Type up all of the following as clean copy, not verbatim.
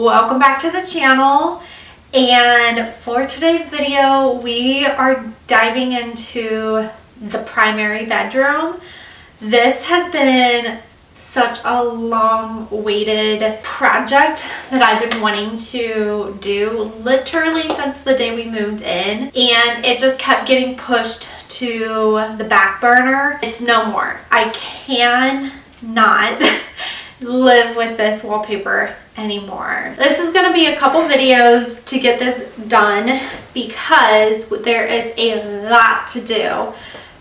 Welcome back to the channel, and for today's video we are diving into the primary bedroom. This has been such a long-awaited project that I've been wanting to do literally since the day we moved in, and it just kept getting pushed to the back burner. It's no more. I cannot live with this wallpaper anymore. This is going to be a couple videos to get this done because there is a lot to do.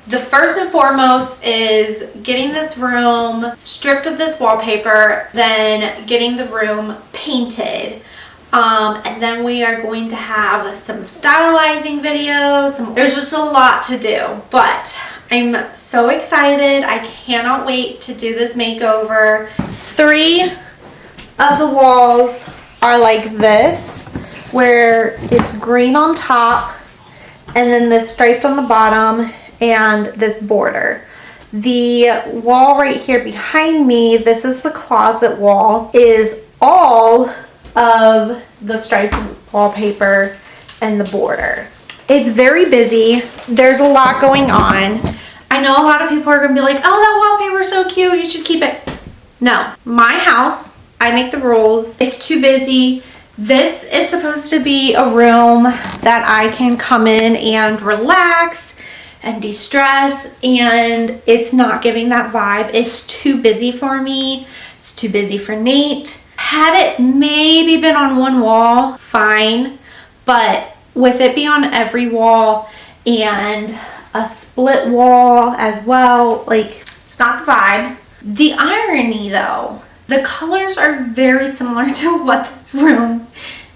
The first and foremost is getting this room stripped of this wallpaper, then getting the room painted. And then we are going to have some stylizing videos. There's just a lot to do, but I'm so excited. I cannot wait to do this makeover. 3 of the walls are like this, where it's green on top and then this striped on the bottom and this border. The wall right here behind me, this is the closet wall, is all of the striped wallpaper and the border. It's very busy. There's a lot going on. I know a lot of people are gonna be like, oh, that wallpaper is so cute, you should keep it. No, my house, I make the rules. It's too busy. This is supposed to be a room that I can come in and relax and de-stress, and it's not giving that vibe. It's too busy for me. It's too busy for Nate. Had it maybe been on one wall, fine, but with it being on every wall and a split wall as well, like, it's not the vibe. The irony though, the colors are very similar to what this room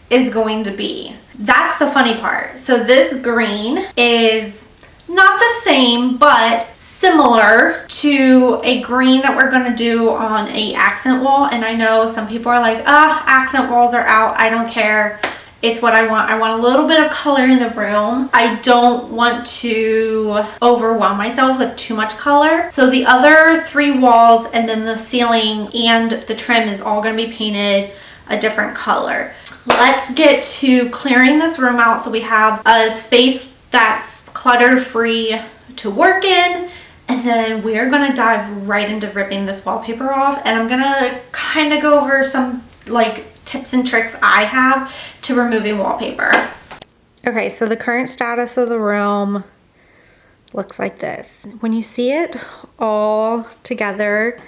is going to be. That's the funny part. So this green is not the same, but similar to a green that we're gonna do on a accent wall. And I know some people are like, accent walls are out. I don't care. It's what I want. I want a little bit of color in the room. I don't want to overwhelm myself with too much color. So the other 3 walls and then the ceiling and the trim is all gonna be painted a different color. Let's get to clearing this room out so we have a space that's clutter-free to work in, and then we're gonna dive right into ripping this wallpaper off, and I'm gonna kind of go over some like tips and tricks I have to removing wallpaper. Okay, so the current status of the room looks like this. When you see it all together,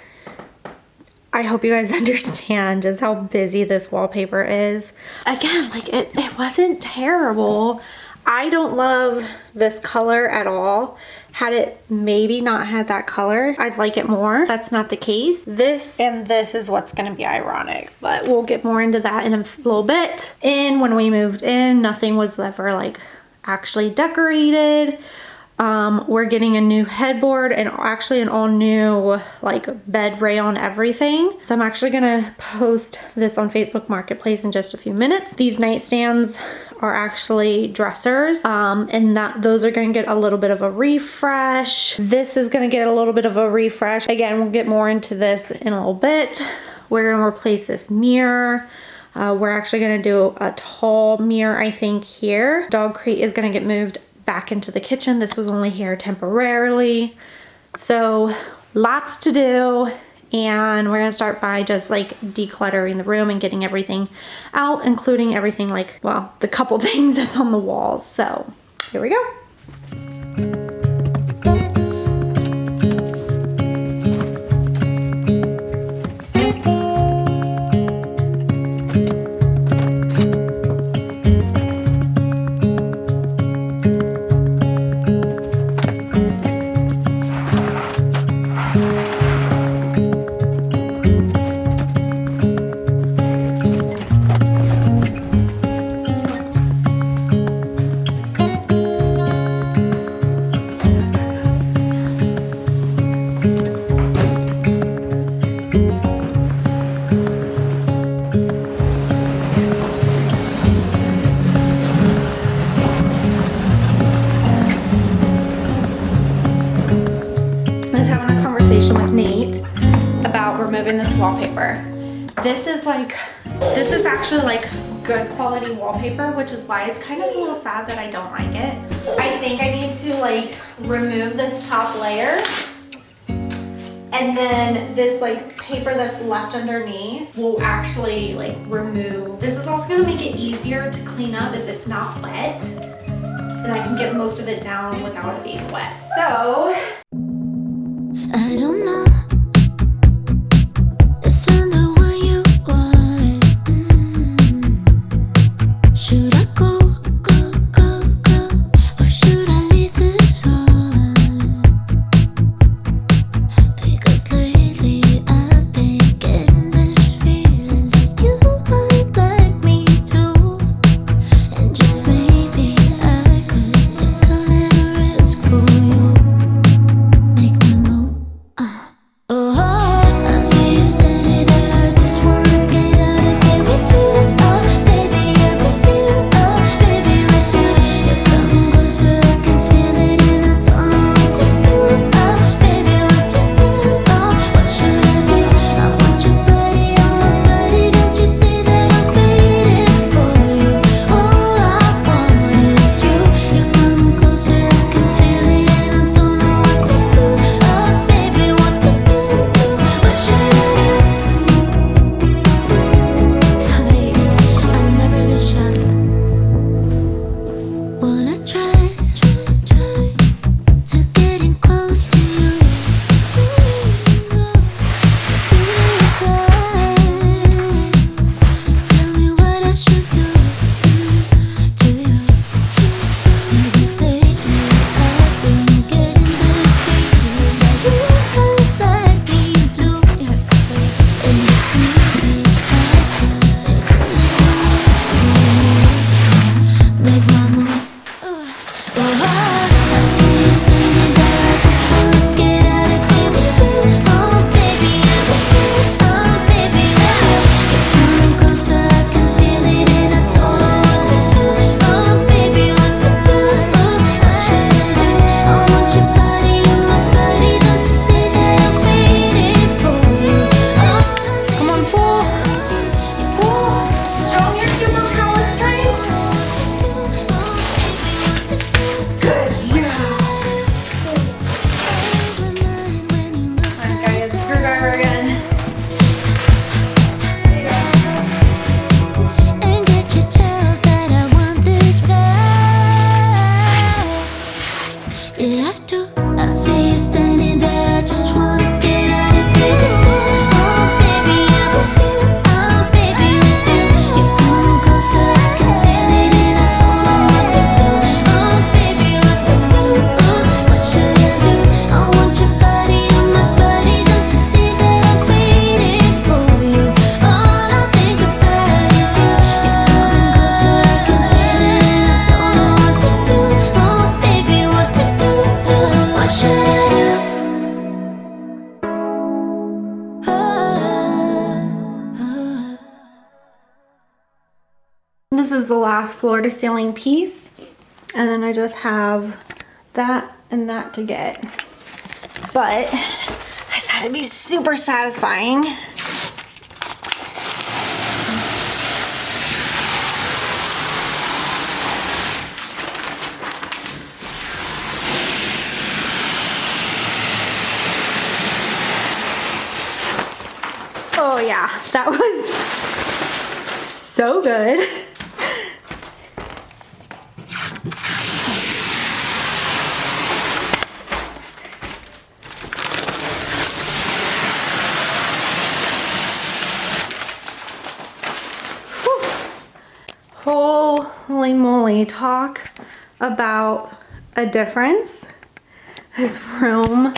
I hope you guys understand just how busy this wallpaper is. Again, like it wasn't terrible. I don't love this color at all. Had it maybe not had that color, I'd like it more. That's not the case. This and this is what's gonna be ironic, but we'll get more into that in a little bit. And when we moved in, nothing was ever like actually decorated. We're getting a new headboard and actually an all new like bed rail and everything. So I'm actually gonna post this on Facebook Marketplace in just a few minutes. These nightstands are actually dressers, and those are gonna get a little bit of a refresh. This is gonna get a little bit of a refresh. Again, we'll get more into this in a little bit. We're gonna replace this mirror. We're actually gonna do a tall mirror, I think, here. Dog crate is gonna get moved back into the kitchen. This was only here temporarily. So lots to do, and we're gonna start by just like decluttering the room and getting everything out, including everything like, well, the couple things that's on the walls. So here we go. conversation with Nate about removing this wallpaper. This is like This is actually like good quality wallpaper, which is why it's kind of a little sad that I don't like it. I think I need to like remove this top layer, and then this like paper that's left underneath will actually like remove. This is also gonna make it easier to clean up if it's not wet, and I can get most of it down without it being wet. So I don't know. this is the last floor to ceiling piece, and then I just have that and that to get. But I thought it'd be super satisfying. Oh yeah, that was so good. Holy moly, talk about a difference. This room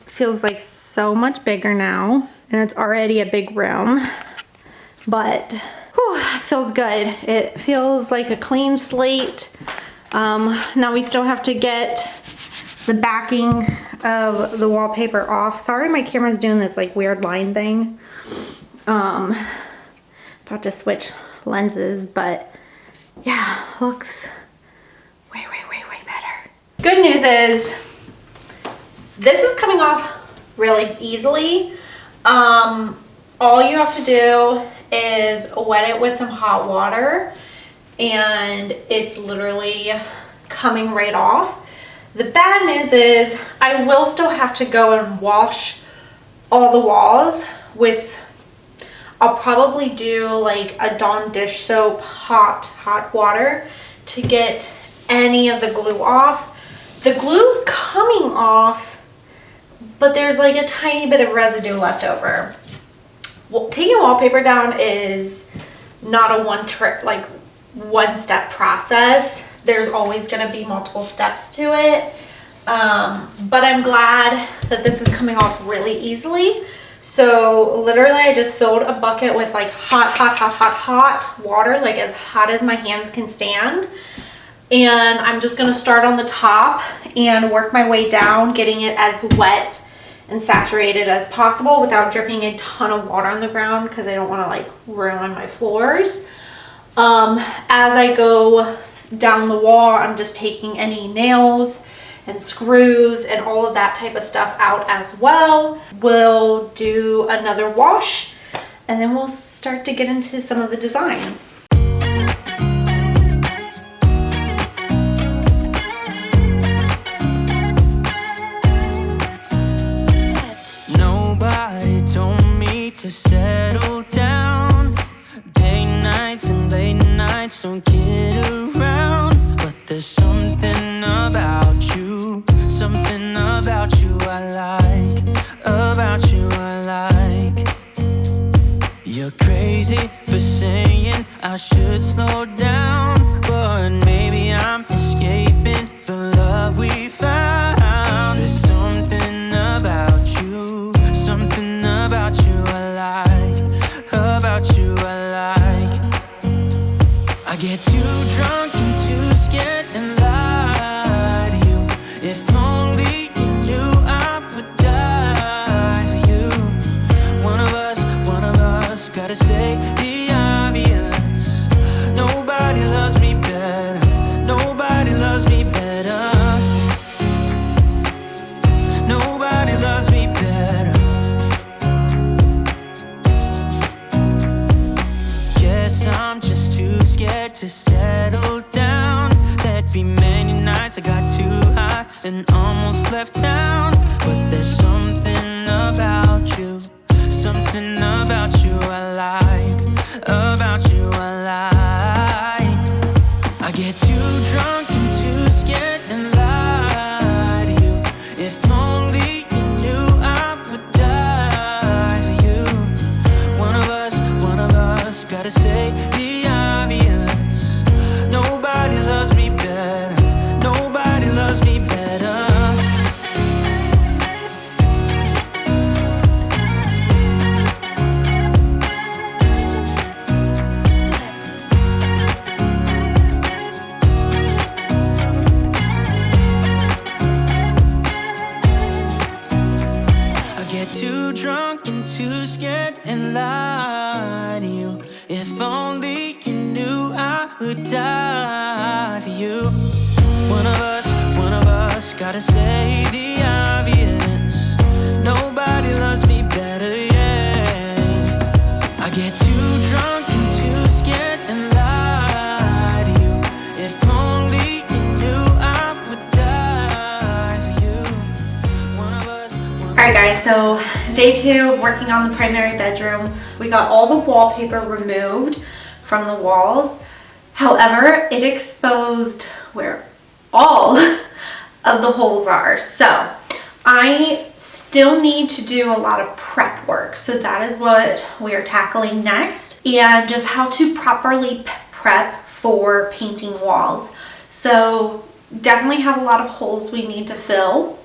feels like so much bigger now, and it's already a big room, but whew, it feels good. It feels like a clean slate. Now we still have to get the backing of the wallpaper off. Sorry, my camera's doing this like weird line thing. About to switch lenses, but yeah, looks way better. Good news is this is coming off really easily. all you have to do is wet it with some hot water and it's literally coming right off. The bad news is I will still have to go and wash all the walls with, I'll probably do like a Dawn dish soap, hot water to get any of the glue off. The glue's coming off, but there's like a tiny bit of residue left over. Well, taking wallpaper down is not a one step process. There's always going to be multiple steps to it. But I'm glad that this is coming off really easily. So literally I just filled a bucket with like hot water, like as hot as my hands can stand. And I'm just going to start on the top and work my way down, getting it as wet and saturated as possible without dripping a ton of water on the ground because I don't want to like ruin my floors. As I go down the wall, I'm just taking any nails and screws and all of that type of stuff out as well. We'll do another wash and then we'll start to get into some of the design. Nobody told me to settle down. Day nights and late nights don't kid around. But there's something about you I like, about you I like. You're crazy for saying I should slow down, but maybe I'm escaping the love we found. There's something about you I like, about you I like. I get too drunk and too scared and lie to you. If only you knew I would die for you. One of us gotta say the obvious. Nobody loves me better. Nobody loves me better. Nobody loves me better. Guess I'm just too scared to settle down. There'd be many nights I got too high and almost left town. But there's something about you I like, about you I like. I get too drunk and too scared and lie to you. If only you knew I would die for you. One of us gotta say the obvious. Nobody loves me better. Nobody loves me better. I get too drunk and too scared and lie to you. If only you knew I would die for you. One of us gotta say the obvious. Nobody loves me better, yeah. I get too drunk and too scared and lie to you. If only you knew I would die for you. One of us. Alright guys, so day 2 of working on the primary bedroom. We got all the wallpaper removed from the walls. However, it exposed where all of the holes are. So I still need to do a lot of prep work. So that is what we are tackling next, and just how to properly prep for painting walls. So definitely have a lot of holes we need to fill.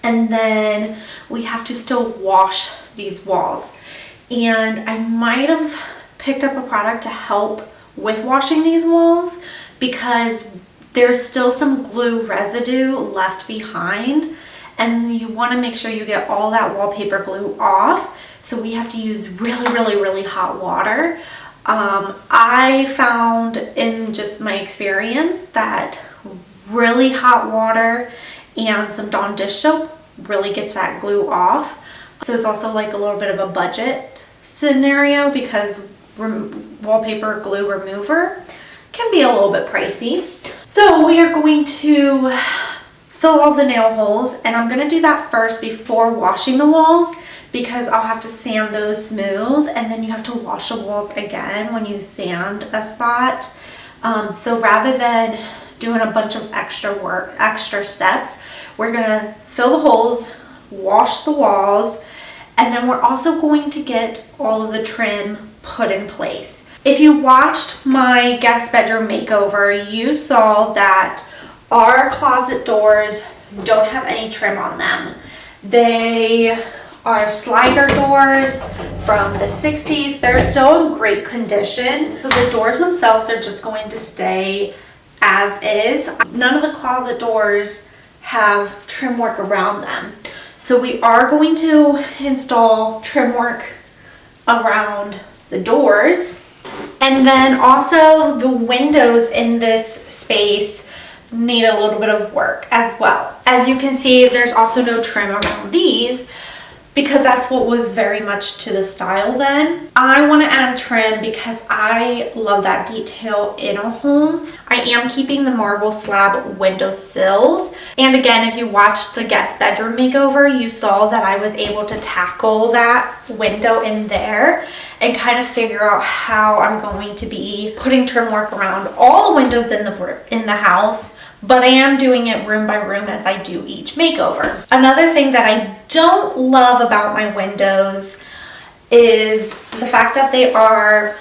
And then we have to still wash these walls. And I might have picked up a product to help with washing these walls because there's still some glue residue left behind. And you want to make sure you get all that wallpaper glue off. So we have to use really hot water. I found in just my experience that really hot water and some Dawn dish soap really gets that glue off. So it's also like a little bit of a budget scenario because wallpaper glue remover can be a little bit pricey. So we are going to fill all the nail holes, and I'm going to do that first before washing the walls because I'll have to sand those smooth, and then you have to wash the walls again when you sand a spot. So rather than doing a bunch of extra steps, we're going to fill the holes, wash the walls, and then we're also going to get all of the trim put in place. If you watched my guest bedroom makeover, you saw that our closet doors don't have any trim on them. They are slider doors from the 60s. They're still in great condition. So the doors themselves are just going to stay as is. None of the closet doors have trim work around them. So we are going to install trim work around the doors. And then also the windows in this space need a little bit of work as well. As you can see, there's also no trim around these because that's what was very much to the style then. I want to add trim because I love that detail in a home. I am keeping the marble slab window sills. And again, if you watched the guest bedroom makeover, you saw that I was able to tackle that window in there and kind of figure out how I'm going to be putting trim work around all the windows in the house, but I am doing it room by room as I do each makeover. Another thing that I don't love about my windows is the fact that they are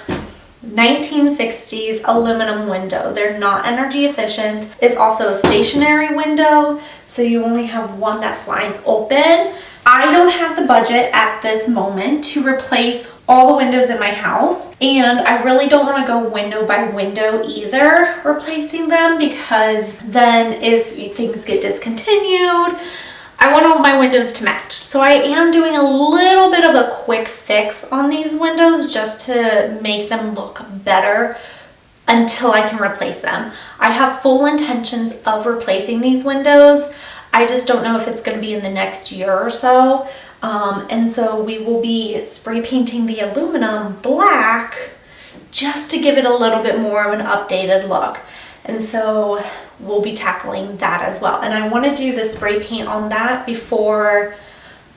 1960s aluminum window. They're not energy efficient. It's also a stationary window, so you only have one that slides open. I don't have the budget at this moment to replace all the windows in my house, and I really don't want to go window by window either replacing them, because then if things get discontinued, I want all my windows to match. So I am doing a little bit of a quick fix on these windows just to make them look better until I can replace them. I have full intentions of replacing these windows. I just don't know if it's going to be in the next year or so. And so we will be spray painting the aluminum black just to give it a little bit more of an updated look. And so we'll be tackling that as well. And I want to do the spray paint on that before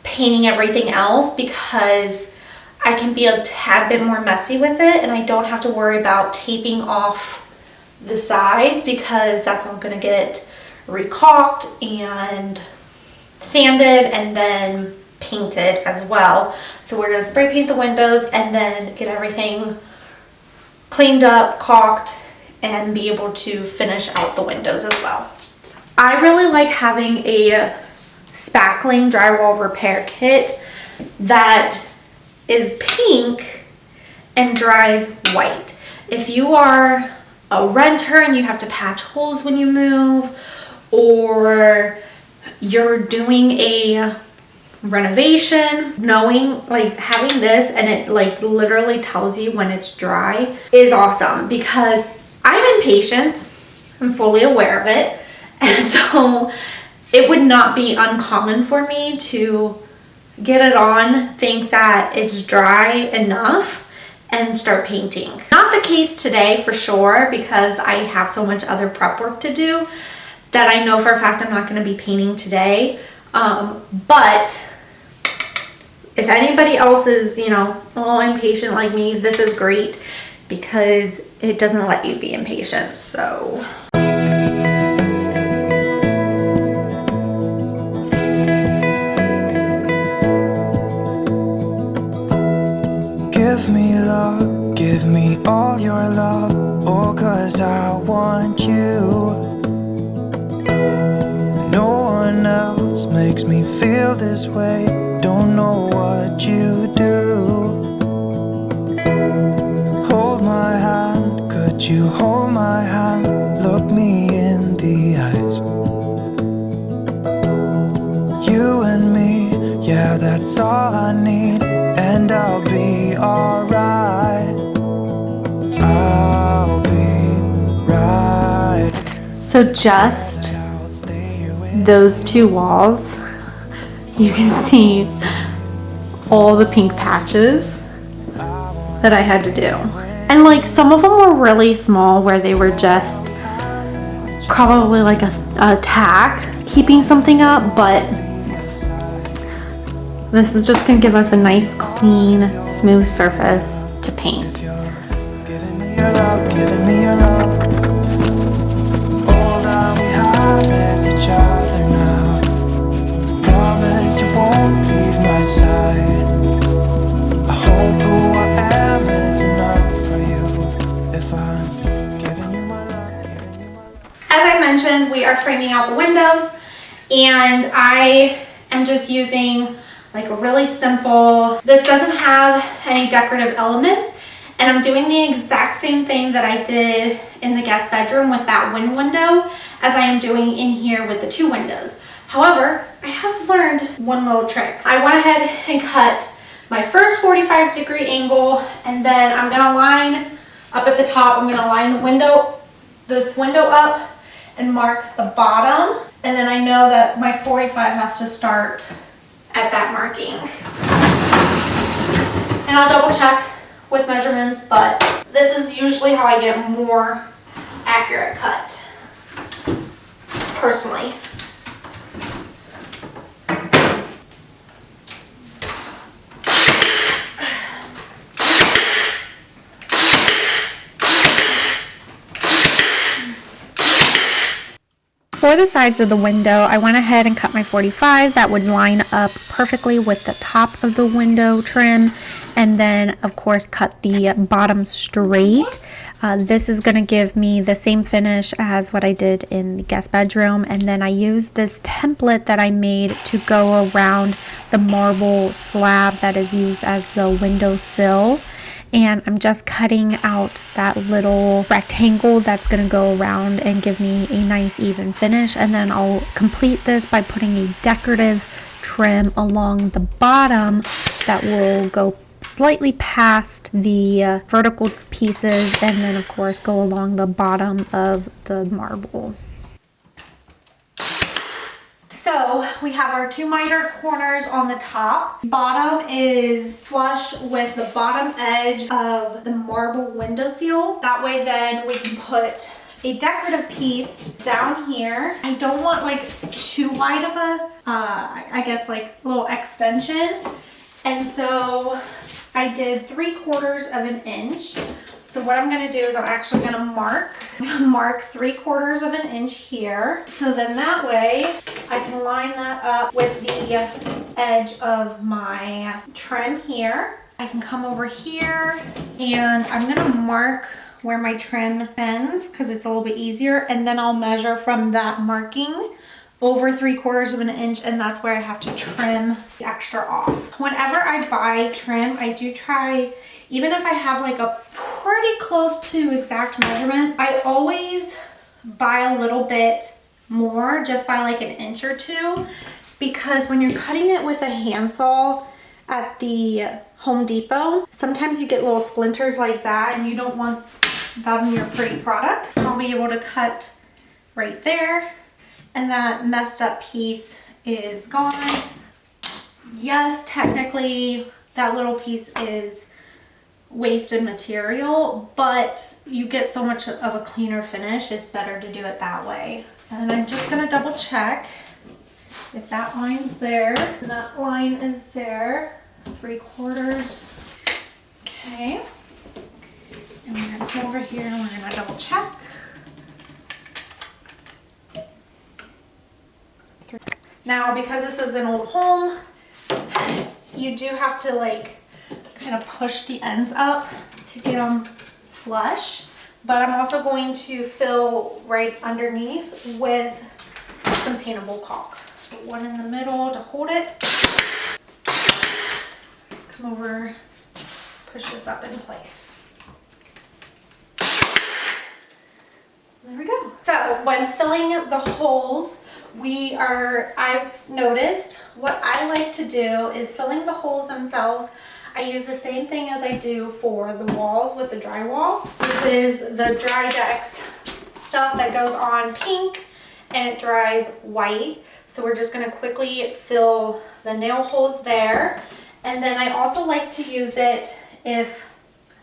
painting everything else, because I can be a tad bit more messy with it and I don't have to worry about taping off the sides, because that's all going to get recaulked and sanded and then painted as well. So we're going to spray paint the windows and then get everything cleaned up, caulked, and be able to finish out the windows as well. I really like having a spackling drywall repair kit that is pink and dries white. If you are a renter and you have to patch holes when you move, or you're doing a renovation, knowing, like, having this and it like literally tells you when it's dry is awesome, because I'm impatient. I'm fully aware of it. And so it would not be uncommon for me to get it on, think that it's dry enough, and start painting. Not the case today for sure, because I have so much other prep work to do that I know for a fact I'm not going to be painting today. But if anybody else is, you know, a little impatient like me, this is great because it doesn't let you be impatient. So give me love, give me all your love, oh, 'cause I want you. No one else makes me feel this way, don't know what you do. Hold my hand, could you hold my hand, look me in the eyes. You and me, yeah, that's all I need, and I'll be alright. I'll be right. So just those two walls, you can see all the pink patches. that I had to do. And like some of them were really small where they were just probably like a tack keeping something up, but this is just gonna give us a nice clean smooth surface to paint. Giving me your love, giving me your love. All that we have is each other now. Promise you won't leave my side. I hope who I am is enough for you. If I'm giving you my love, giving you my love. As I mentioned, we are framing out the windows, and I am just using like a really simple, this doesn't have any decorative elements, and I'm doing the exact same thing that I did in the guest bedroom with that one window as I am doing in here with the two windows. However, I have learned one little trick. I went ahead and cut my first 45-degree angle, and then I'm gonna line up at the top, I'm gonna line the window, this window up and mark the bottom, and then I know that my 45 has to start at that marking. And I'll double check with measurements, but this is usually how I get more accurate cut, personally. For the sides of the window, I went ahead and cut my 45 that would line up perfectly with the top of the window trim, and then of course cut the bottom straight. This is going to give me the same finish as what I did in the guest bedroom, and then I used this template that I made to go around the marble slab that is used as the window sill. And I'm just cutting out that little rectangle that's going to go around and give me a nice even finish, and then I'll complete this by putting a decorative trim along the bottom that will go slightly past the vertical pieces, and then of course go along the bottom of the marble. So we have our two miter corners on the top. Bottom is flush with the bottom edge of the marble window seal. That way then we can put a decorative piece down here. I don't want like too wide of a, I guess like little extension. And so I did 3/4 of an inch. So what I'm gonna do is I'm actually gonna mark 3/4 of an inch here. So then that way I can line that up with the edge of my trim here. I can come over here and I'm gonna mark where my trim ends because it's a little bit easier, and then I'll measure from that marking over 3/4 of an inch, and that's where I have to trim the extra off. Whenever I buy trim, I do try, even if I have like a pretty close to exact measurement, I always buy a little bit more, just by like an inch or two, because when you're cutting it with a handsaw at the Home Depot, sometimes you get little splinters like that and you don't want that in your pretty product. I'll be able to cut right there, and that messed up piece is gone. Yes, technically that little piece is wasted material, but you get so much of a cleaner finish, it's better to do it that way. And I'm just gonna double check if that line's there. And that line is there, 3/4. Okay. And we're gonna come over here and we're gonna double check. Now, because this is an old home, you do have to like kind of push the ends up to get them flush, but I'm also going to fill right underneath with some paintable caulk. So one in the middle to hold it. Come over, push this up in place. There we go. So when filling the holes, I've noticed what I like to do is filling the holes themselves. I use the same thing as I do for the walls with the drywall, which is the Dry-Dex stuff that goes on pink and it dries white. So we're just gonna quickly fill the nail holes there. And then I also like to use it if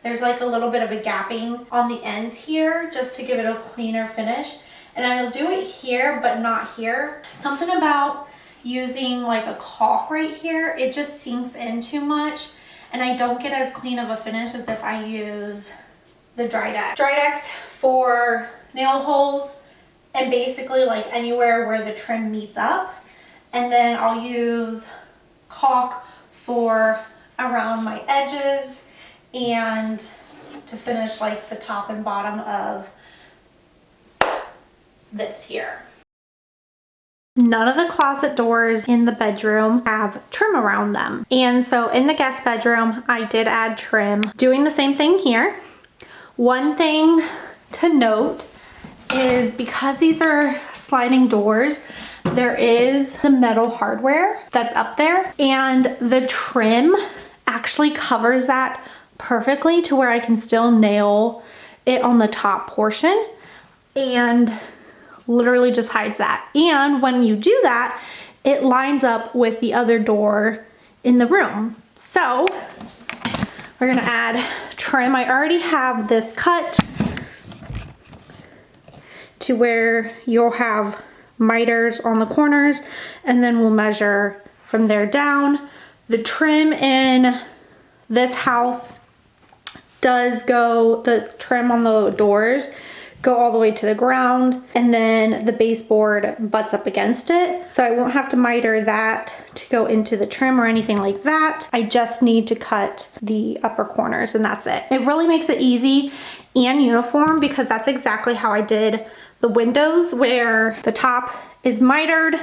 there's like a little bit of a gapping on the ends here just to give it a cleaner finish. And I'll do it here, but not here. Something about using like a caulk right here, it just sinks in too much and I don't get as clean of a finish as if I use the Drydex for nail holes and basically like anywhere where the trim meets up. And then I'll use caulk for around my edges and to finish like the top and bottom of this here. None of the closet doors in the bedroom have trim around them. And so in the guest bedroom, I did add trim. Doing the same thing here. One thing to note is because these are sliding doors, there is the metal hardware that's up there and the trim actually covers that perfectly to where I can still nail it on the top portion and literally just hides that. And when you do that, it lines up with the other door in the room. So we're gonna add trim. I already have this cut to where you'll have miters on the corners and then we'll measure from there down. The trim in this house does go, the trim on the doors go all the way to the ground and then the baseboard butts up against it. So I won't have to miter that to go into the trim or anything like that. I just need to cut the upper corners and that's it. It really makes it easy and uniform because that's exactly how I did the windows where the top is mitered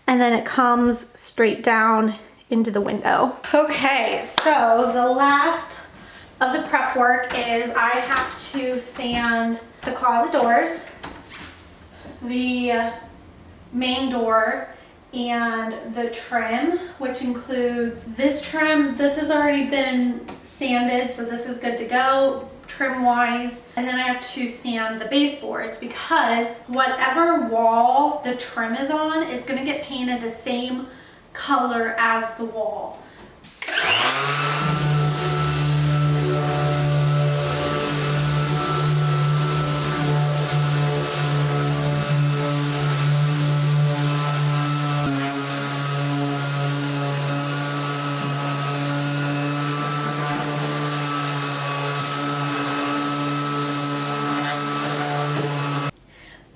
and then it comes straight down into the window. Okay, so the last of the prep work is I have to sand the closet doors, the main door, and the trim, which includes this trim. This has already been sanded, so this is good to go trim wise. And then I have to sand the baseboards because whatever wall the trim is on, it's gonna get painted the same color as the wall.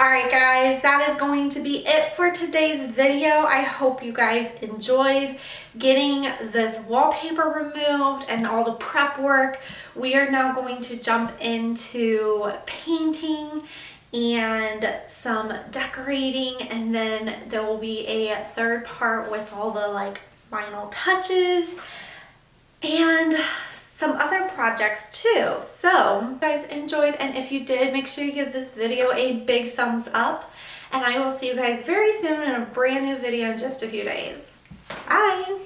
Alright guys, that is going to be it for today's video. I hope you guys enjoyed getting this wallpaper removed and all the prep work. We are now going to jump into painting and some decorating, and then there will be a third part with all the like final touches and some other projects too. So you guys enjoyed, and if you did, make sure you give this video a big thumbs up, and I will see you guys very soon in a brand new video in just a few days. Bye.